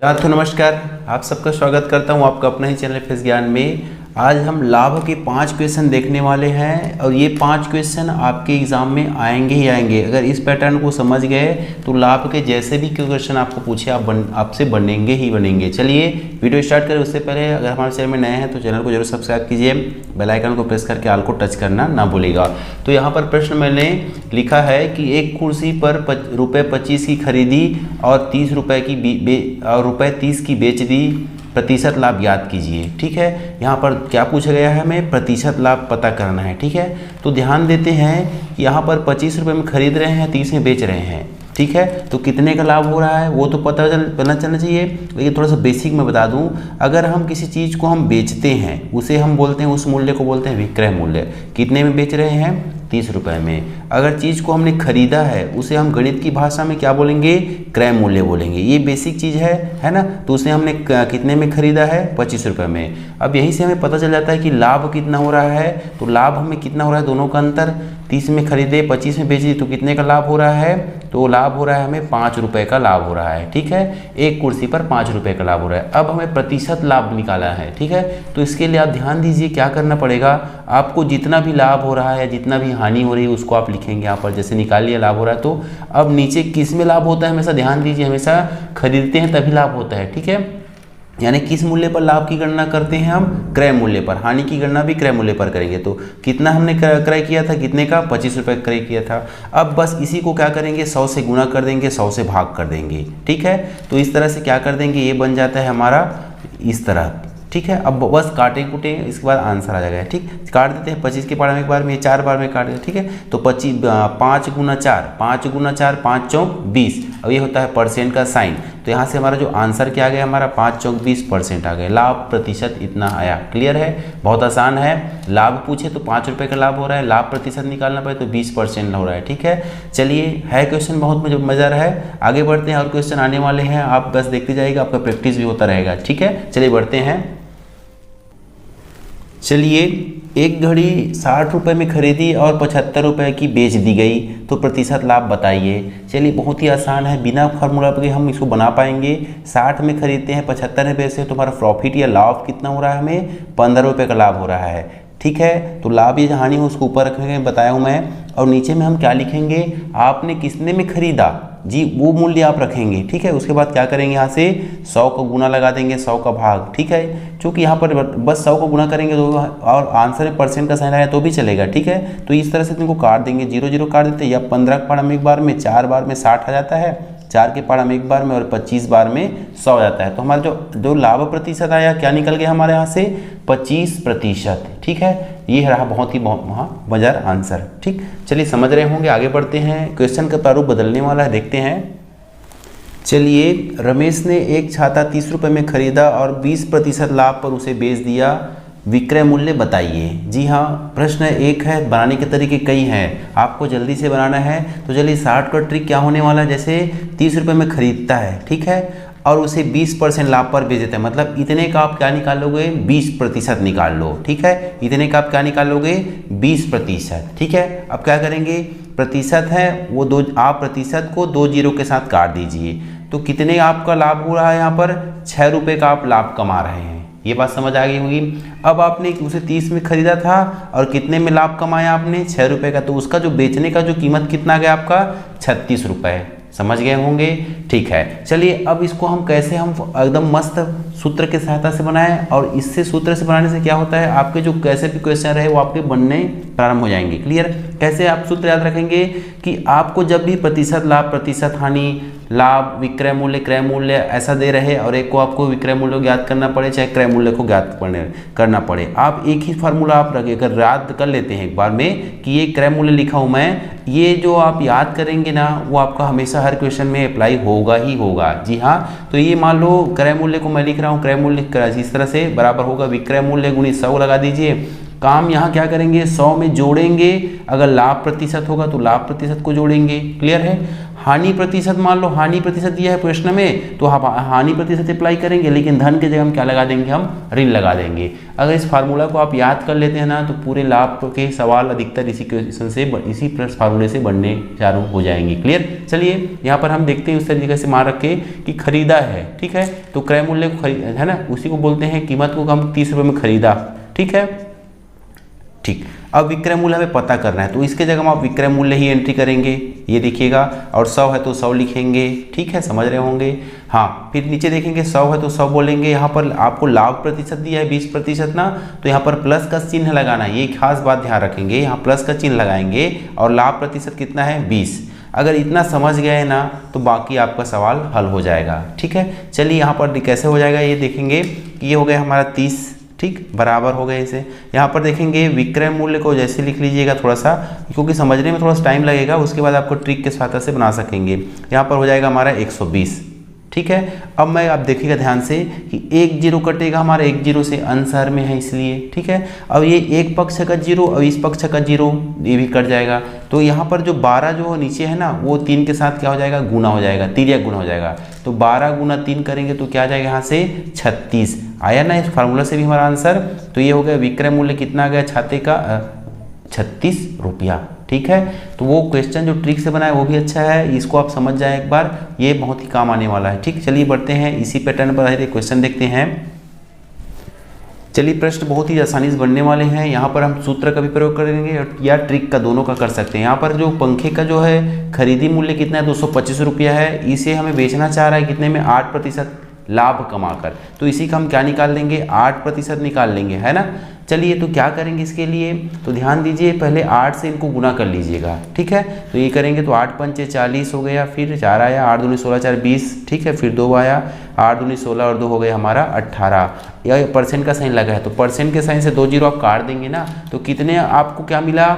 छात्रों नमस्कार, आप सबका स्वागत करता हूं आपका अपना ही चैनल फेस ज्ञान में। आज हम लाभ के 5 क्वेश्चन देखने वाले हैं और ये 5 क्वेश्चन आपके एग्जाम में आएंगे ही आएंगे। अगर इस पैटर्न को समझ गए तो लाभ के जैसे भी क्वेश्चन आपको पूछे आपसे बनेंगे ही बनेंगे। चलिए वीडियो स्टार्ट करें उससे पहले अगर हमारे चैनल में नए हैं तो चैनल को जरूर सब्सक्राइब कीजिए, बेल आइकन को प्रेस करके ऑल को टच करना ना भूलिएगा। तो यहाँ पर प्रश्न मैंने लिखा है कि एक कुर्सी पर ₹25 की खरीदी और ₹30 की बेच दी, प्रतिशत लाभ ज्ञात कीजिए। ठीक है, यहाँ पर क्या पूछा गया है, हमें प्रतिशत लाभ पता करना है। ठीक है, तो ध्यान देते हैं कि यहाँ पर 25 रुपये में खरीद रहे हैं, 30 में बेच रहे हैं। ठीक है, तो कितने का लाभ हो रहा है वो तो पता चलना चाहिए। लेकिन थोड़ा सा बेसिक मैं बता दूं, अगर हम किसी चीज़ को हम बेचते हैं उसे हम बोलते हैं, उस मूल्य को बोलते हैं विक्रय मूल्य। कितने में बेच रहे हैं? 30 रुपये में। अगर चीज़ को हमने खरीदा है उसे हम गणित की भाषा में क्या बोलेंगे? क्रय मूल्य बोलेंगे। ये बेसिक चीज़ है ना। तो उसे हमने कितने में खरीदा है? 25 रुपये में। अब यहीं से हमें पता चल जाता है कि लाभ कितना हो रहा है। तो लाभ हमें कितना हो रहा है, दोनों का अंतर। 30 में खरीदे, 25 में बेच दी, तो कितने का लाभ हो रहा है? तो लाभ हो रहा है हमें 5 रुपये का लाभ हो रहा है। ठीक है, एक कुर्सी पर 5 रुपये का लाभ हो रहा है। अब हमें प्रतिशत लाभ निकाला है। ठीक है, तो इसके लिए आप ध्यान दीजिए क्या करना पड़ेगा। आपको जितना भी लाभ हो रहा है, जितना भी हानि हो रही है उसको आप लिखेंगे यहाँ पर। जैसे निकाल लिया लाभ हो रहा है, तो अब नीचे किस में लाभ होता है हमेशा ध्यान दीजिए, हमेशा खरीदते हैं तभी लाभ होता है। ठीक है, यानी किस मूल्य पर लाभ की गणना करते हैं हम? क्रय मूल्य पर। हानि की गणना भी क्रय मूल्य पर करेंगे। तो कितना हमने क्रय किया था, कितने का? 25 रुपये क्रय किया था। अब बस इसी को क्या करेंगे, 100 से गुणा कर देंगे, 100 से भाग कर देंगे। ठीक है, तो इस तरह से क्या कर देंगे, ये बन जाता है हमारा इस तरह। ठीक है, अब बस काटें कुटें, इसके बाद आंसर आ जाएगा। ठीक, काट देते हैं 25 के बार में एक बार में, 4 बार में काट देते हैं। ठीक है, तो 5 गुना 4, 5 गुना 4, 5 चौक 20। अब ये होता है परसेंट का साइन। तो यहाँ से हमारा जो आंसर क्या आ गया, हमारा 5 चौक 20% आ गया। लाभ प्रतिशत इतना आया। क्लियर है, बहुत आसान है। लाभ पूछे तो 5 रुपये का लाभ हो रहा है, लाभ प्रतिशत निकालना पड़े तो 20% हो रहा है। ठीक है, चलिए है क्वेश्चन बहुत मज़ेदार है। आगे बढ़ते हैं, और क्वेश्चन आने वाले हैं, आप बस देखते जाइएगा, आपका प्रैक्टिस भी होता रहेगा। ठीक है, चलिए बढ़ते हैं। चलिए, एक घड़ी 60 रुपये में खरीदी और 75 रुपये की बेच दी गई, तो प्रतिशत लाभ बताइए। चलिए बहुत ही आसान है, बिना फार्मूला के हम इसको बना पाएंगे। 60 में खरीदते हैं, 75 में बेचते हैं, तो हमारा प्रॉफिट या लाभ कितना हो रहा है, हमें 15 रुपये का लाभ हो रहा है। ठीक है, तो लाभ या हानि हो उसको ऊपर रखेंगे, बताया हूँ मैं। और नीचे में हम क्या लिखेंगे, आपने कितने में खरीदा जी, वो मूल्य आप रखेंगे। ठीक है, उसके बाद क्या करेंगे, यहाँ से 100 का गुना लगा देंगे, 100 का भाग। ठीक है, क्योंकि यहाँ पर बस 100 को गुना करेंगे तो और आंसर में परसेंट का साइन आया तो भी चलेगा। ठीक है, तो इस तरह से इनको काट देंगे, 0 0 काट देते हैं। या 15 के पारा में एक बार में, 4 बार में 60 आ जाता है, 4 के पारा में एक बार में, और 25 बार में 100 आ जाता है। तो हमारा जो लाभ प्रतिशत आया क्या निकल गया हमारे यहाँ से? 25%। ठीक है, ये रहा बहुत ही मजेदार आंसर। ठीक, चलिए समझ रहे होंगे, आगे बढ़ते हैं। क्वेश्चन का प्रारूप बदलने वाला है, देखते हैं। चलिए, रमेश ने एक छाता 30 रुपये में खरीदा और 20% लाभ पर उसे बेच दिया, विक्रय मूल्य बताइए। जी हाँ, प्रश्न एक है, बनाने के तरीके कई हैं, आपको जल्दी से बनाना है। तो चलिए, शॉर्टकट ट्रिक क्या होने वाला है, जैसे 30 रुपये में खरीदता है, ठीक है, और उसे 20% लाभ पर बेच देता है। मतलब इतने का आप क्या निकालोगे, 20% निकाल लो। ठीक है, इतने का आप क्या निकालोगे, 20%। ठीक है, अब क्या करेंगे, प्रतिशत है वो आप प्रतिशत को 2 जीरो के साथ काट दीजिए। तो कितने आपका लाभ हो रहा है, यहाँ पर 6 रुपये का आप लाभ कमा रहे हैं। ये बात समझ आ गई होगी। अब आपने उसे 30 में खरीदा था और कितने में लाभ कमाया आपने, 6 रुपये का। तो उसका जो बेचने का जो कीमत कितना गया आपका, 36 रुपये। समझ गए होंगे। ठीक है, चलिए अब इसको हम कैसे हम एकदम मस्त सूत्र के सहायता से बनाएं। और इससे सूत्र से बनाने से क्या होता है, आपके जो कैसे भी क्वेश्चन रहे वो आपके बनने प्रारंभ हो जाएंगे। क्लियर, कैसे आप सूत्र याद रखेंगे कि आपको जब भी प्रतिशत लाभ, प्रतिशत हानि, लाभ, विक्रय मूल्य, क्रय मूल्य ऐसा दे रहे और एक को आपको विक्रय मूल्य को ज्ञात करना पड़े चाहे क्रय मूल्य को ज्ञात करना पड़े, आप एक ही फार्मूला आप अगर याद कर लेते हैं एक बार में कि ये क्रय मूल्य लिखा हूँ मैं, ये जो आप याद करेंगे ना वो आपका हमेशा हर क्वेश्चन में अप्लाई होगा ही होगा। जी हाँ, तो ये मान लो क्रय मूल्य को मैं लिख रहा हूँ, क्रय मूल्य इस तरह से बराबर होगा विक्रय मूल्य गुणित 100 लगा दीजिए। काम यहाँ क्या करेंगे, 100 में जोड़ेंगे, अगर लाभ प्रतिशत होगा तो लाभ प्रतिशत को जोड़ेंगे। क्लियर है, हानि प्रतिशत, मान लो हानि प्रतिशत दिया है प्रश्न में तो हम हानि प्रतिशत अप्लाई करेंगे, लेकिन धन के जगह हम क्या लगा देंगे, हम ऋण लगा देंगे। अगर इस फार्मूला को आप याद कर लेते हैं ना तो पूरे लाभ के सवाल अधिकतर इसी क्वेश्चन से, इसी फार्मूले से बनने चालू हो जाएंगे। क्लियर। चलिए यहाँ पर हम देखते हैं उस तरीके से मान रखे कि खरीदा है, ठीक है, तो क्रय मूल्य को है ना, उसी को बोलते हैं कीमत को हम 30 रुपये में खरीदा, ठीक है। ठीक, अब विक्रय मूल्य हमें पता करना है तो इसके जगह हम आप विक्रय मूल्य ही एंट्री करेंगे, ये देखिएगा, और 100 है तो 100 लिखेंगे, ठीक है, समझ रहे होंगे। हाँ, फिर नीचे देखेंगे 100 है तो 100 बोलेंगे। यहाँ पर आपको लाभ प्रतिशत दिया है 20% ना, तो यहाँ पर प्लस का चिन्ह लगाना है, ये खास बात ध्यान रखेंगे, यहाँ प्लस का चिन्ह लगाएंगे और लाभ प्रतिशत कितना है 20। अगर इतना समझ गए ना तो बाकी आपका सवाल हल हो जाएगा, ठीक है। चलिए यहाँ पर कैसे हो जाएगा ये देखेंगे कि ये हो गया हमारा 30, ठीक, बराबर हो गए इसे। यहाँ पर देखेंगे विक्रय मूल्य को जैसे लिख लीजिएगा थोड़ा सा, क्योंकि समझने में थोड़ा सा टाइम लगेगा, उसके बाद आपको ट्रिक के सहायता से बना सकेंगे। यहाँ पर हो जाएगा हमारा 120, ठीक है। अब मैं आप देखिएगा ध्यान से कि 1 जीरो कटेगा हमारा, 1 जीरो से अंशहर में है इसलिए, ठीक है। अब ये एक पक्ष का जीरो और इस पक्ष का जीरो ये भी कट जाएगा, तो यहाँ पर जो 12 जो नीचे है ना वो 3 के साथ क्या हो जाएगा, गुना हो जाएगा, तिर्यक गुना हो जाएगा। तो 12 गुना 3 करेंगे तो क्या आ जाएगा यहाँ से 36 आया ना, इस फार्मूला से भी हमारा आंसर। तो ये हो गया विक्रय मूल्य कितना आ गया छाते का 36 रुपया, ठीक है। तो वो क्वेश्चन जो ट्रिक से बना है वो भी अच्छा है, इसको आप समझ जाए एक बार, ये बहुत ही काम आने वाला है, ठीक। चलिए बढ़ते हैं इसी पैटर्न पर क्वेश्चन देखते हैं। चलिए प्रश्न बहुत ही आसानी से बनने वाले हैं। यहाँ पर हम सूत्र का भी प्रयोग करेंगे या ट्रिक का, दोनों का कर सकते हैं। यहाँ पर जो पंखे का जो है खरीदी मूल्य कितना है 225 रुपया है, इसे हमें बेचना चाह रहा है कितने में 8% लाभ कमाकर, तो इसी का हम क्या निकाल लेंगे 8% निकाल लेंगे, है ना। चलिए तो क्या करेंगे इसके लिए, तो ध्यान दीजिए पहले 8 से इनको गुना कर लीजिएगा, ठीक है। तो ये करेंगे तो 8 पंचे 40 हो गया, फिर 4 आया, 8 दूनी 16 4 20, ठीक है, फिर 2 आया, 8 दूनी 16 और 2 हो गया हमारा 18। यह परसेंट का साइन लगा है तो परसेंट के साइन से 2 जीरो आप काट देंगे ना, तो कितने आपको क्या मिला,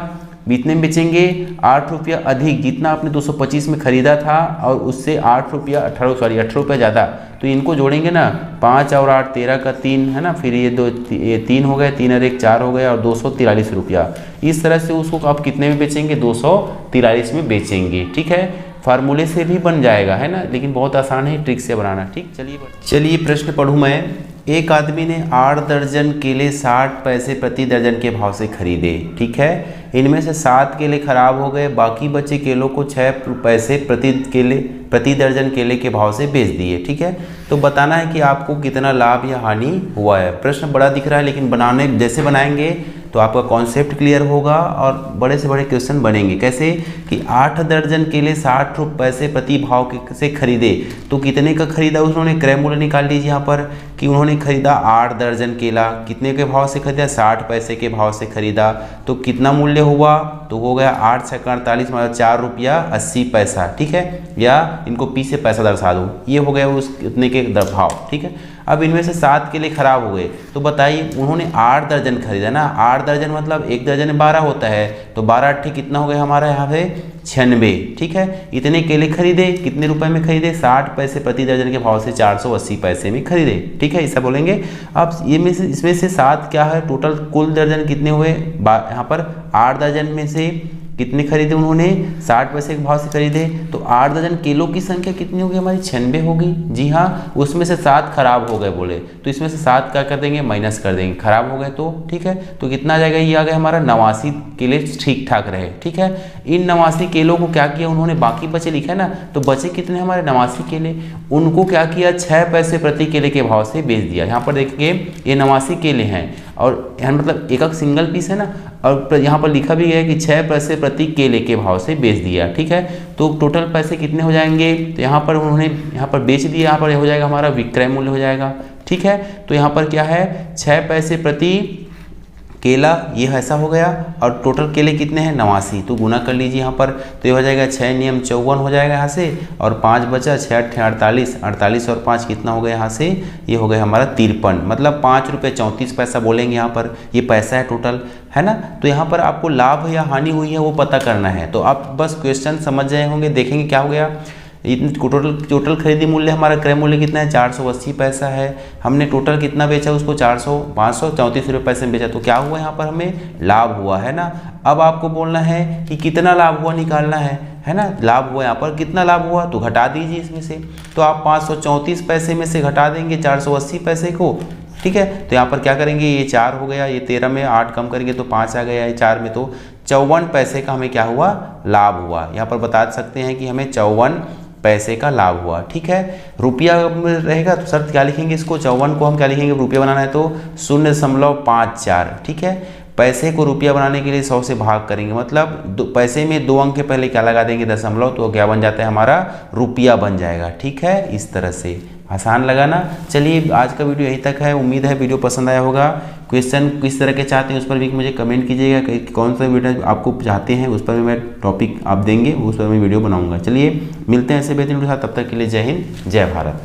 कितने में बेचेंगे 8 रुपया अधिक, जितना आपने 225 में खरीदा था और उससे 8 रुपया 18 रुपया ज़्यादा, तो इनको जोड़ेंगे ना, 5 और 8 13 का 3 है ना, फिर ये 3 हो गए, 3 और 1 4 हो गया और 243 रुपया। इस तरह से उसको आप कितने में बेचेंगे 243 में बेचेंगे, ठीक है। फार्मूले से भी बन जाएगा, है ना, लेकिन बहुत आसान है ट्रिक से बनाना, ठीक। चलिए प्रश्न पढ़ूँ मैं। एक आदमी ने 8 दर्जन केले 60 पैसे प्रति दर्जन के भाव से खरीदे, ठीक है। इनमें से 7 केले खराब हो गए, बाकी बचे केलों को 6 पैसे प्रति दर्जन केले के भाव से बेच दिए, ठीक है। तो बताना है कि आपको कितना लाभ या हानि हुआ है। प्रश्न बड़ा दिख रहा है लेकिन बनाने जैसे बनाएंगे तो आपका कॉन्सेप्ट क्लियर होगा और बड़े से बड़े क्वेश्चन बनेंगे। कैसे कि 8 दर्जन केले 60 पैसे प्रति भाव से खरीदे, तो कितने का खरीदा उन्होंने, क्रय मूल्य निकाल लीजिए यहाँ पर कि उन्होंने खरीदा 8 दर्जन केला, कितने के भाव से खरीदा 60 पैसे के भाव से खरीदा, तो कितना मूल्य हुआ, तो हो गया 8 से 48 मतलब 4 रुपया 80 पैसा, ठीक है। या इनको पी से पैसा दर्शा दूँ, ये हो गया उस कितने के भाव, ठीक है। अब इनमें से 7 केले खराब हो गए, तो बताइए उन्होंने 8 दर्जन खरीदा ना, 8 दर्जन मतलब 1 दर्जन में 12 होता है, तो 12 अट्ठी कितना हो गया हमारा यहाँ पे 96, ठीक है। इतने केले खरीदे, कितने रुपए में खरीदे 60 पैसे प्रति दर्जन के भाव से 480 पैसे में खरीदे, ठीक है, ऐसा बोलेंगे। अब ये में से इसमें से 7 क्या है, टोटल कुल दर्जन कितने हुए, यहाँ पर 8 दर्जन में से कितने खरीदे उन्होंने 60 पैसे के भाव से खरीदे, तो 8 दर्जन केलों की संख्या कितनी होगी हमारी 96 होगी, जी हाँ। उसमें से 7 खराब हो गए बोले, तो इसमें से 7 क्या कर देंगे माइनस कर देंगे, खराब हो गए तो, ठीक है। तो कितना आ जाएगा, ये आ गया हमारा 89 केले ठीक ठाक रहे, ठीक है। इन 89 केलों को क्या किया उन्होंने, बाकी बचे लिखा है ना, तो बचे कितने हमारे 89 केले, उनको क्या किया 6 पैसे प्रति केले के भाव से बेच दिया। यहाँ पर देखेंगे ये 89 केले हैं और यहाँ मतलब एक सिंगल पीस है ना, और यहाँ पर लिखा भी है कि 6 पैसे प्रति केले के भाव से बेच दिया, ठीक है। तो टोटल पैसे कितने हो जाएंगे, तो यहाँ पर उन्होंने यहाँ पर बेच दिया, यहाँ पर हो जाएगा हमारा विक्रय मूल्य हो जाएगा, ठीक है। तो यहाँ पर क्या है 6 पैसे प्रति केला, ये ऐसा हो गया, और टोटल केले कितने हैं 89, तो गुना कर लीजिए यहाँ पर, तो ये हो जाएगा 6 नियम 54 हो जाएगा यहाँ से, और 5 बचा 6 8 48, 48 और 5 कितना हो गया यहाँ से, ये हो गया हमारा 53, मतलब 5 रुपये 34 पैसा बोलेंगे यहाँ पर, ये पैसा है टोटल, है ना। तो यहाँ पर आपको लाभ या हानि हुई है वो पता करना है, तो आप बस क्वेश्चन समझ जाए होंगे। देखेंगे क्या हो गया, टोटल खरीदी मूल्य हमारा क्रय मूल्य कितना है 480 पैसा है, हमने टोटल कितना बेचा उसको 534 रुपये पैसे में बेचा, तो क्या हुआ यहाँ पर हमें लाभ हुआ, है ना। अब आपको बोलना है कि कितना लाभ हुआ निकालना है है ना, लाभ हुआ यहाँ पर कितना लाभ हुआ, तो घटा दीजिए इसमें से। तो आप 534 पैसे में से घटा देंगे 480 पैसे को, ठीक है। तो यहाँ पर क्या करेंगे, ये 4 हो गया, ये 13 में 8 कम करेंगे तो 5 आ गया, ये 4 में तो 54 पैसे का हमें क्या हुआ, लाभ हुआ। यहाँ पर बता सकते हैं कि हमें 54 पैसे का लाभ हुआ, ठीक है। रुपया में रहेगा तो शर्त क्या लिखेंगे, इसको 54 को हम क्या लिखेंगे, रुपया बनाना है तो 0.54, ठीक है। पैसे को रुपया बनाने के लिए 100 से भाग करेंगे, मतलब पैसे में 2 अंक के पहले क्या लगा देंगे, दशमलव, तो क्या बन जाता है हमारा, रुपया बन जाएगा, ठीक है। इस तरह से आसान लगा ना। चलिए आज का वीडियो यहीं तक है, उम्मीद है वीडियो पसंद आया होगा। क्वेश्चन किस तरह के चाहते हैं उस पर भी मुझे कमेंट कीजिएगा कि कौन सा वीडियो आपको चाहते हैं, उस पर भी मैं टॉपिक आप देंगे, उस पर मैं वीडियो बनाऊंगा। चलिए मिलते हैं ऐसे बेहतरीन के साथ, तब तक के लिए जय हिंद जय भारत।